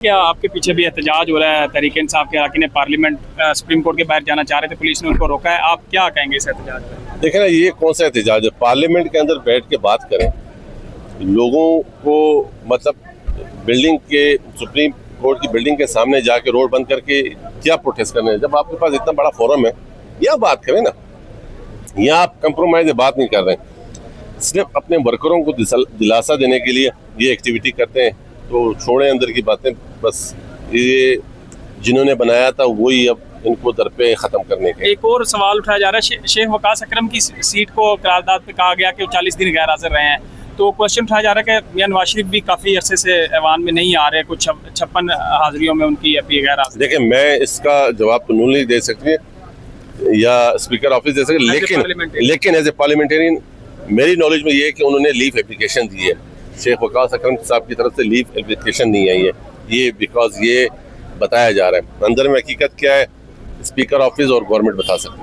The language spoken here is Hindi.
क्या आपके पीछे भी एहतजाज हो रहा है? तहरीक इंसाफ के अरकान पार्लियामेंट सुप्रीम कोर्ट के बाहर जाना चाह रहे थे, पुलिस ने उनको रोका है। आप क्या कहेंगे इस एहतजाज पर? देखें ना, ये कौन सा एहतजाज है? पार्लियामेंट के अंदर बैठ के बात करें, लोगों को मतलब बिल्डिंग के सुप्रीम कोर्ट की बिल्डिंग के सामने जाके रोड बंद करके क्या प्रोटेस्ट करने हैं? जब आपके पास इतना बड़ा फोरम है, यहाँ बात करें ना। यहाँ आप कंप्रोमाइज बात नहीं कर रहे हैं, सिर्फ अपने वर्करों को दिलासा देने के लिए ये एक्टिविटी करते हैं। तो छोड़ें अंदर की बातें, बस ये जिन्होंने बनाया था वही अब इनको दर पे ख़त्म करने के। एक और सवाल उठाया जा रहा है, शेख वकास अकरम की सीट को करारदाद पे कहा गया कि वो 40 दिन गैर हाजिर रहे हैं। तो क्वेश्चन उठाया जा रहा है कि मियां नवाज शरीफ भी काफ़ी अरसे से ऐवान में नहीं आ रहे, कुछ 56 हाजिरियों में उनकी अभी गैर हाजिर। देखिए, मैं इसका जवाब तो नहीं दे सकती या स्पीकर ऑफिस दे सकते, लेकिन एज ए पार्लियामेंटेरियन मेरी नॉलेज में ये है कि उन्होंने लीव एप्लीकेशन दी है। शेख वकास अकरम साहब की तरफ से लीव एप्लीकेशन नहीं आई है, ये बिकॉज ये बताया जा रहा है। अंदर में हकीकत क्या है, स्पीकर ऑफिस और गवर्नमेंट बता सकते हैं।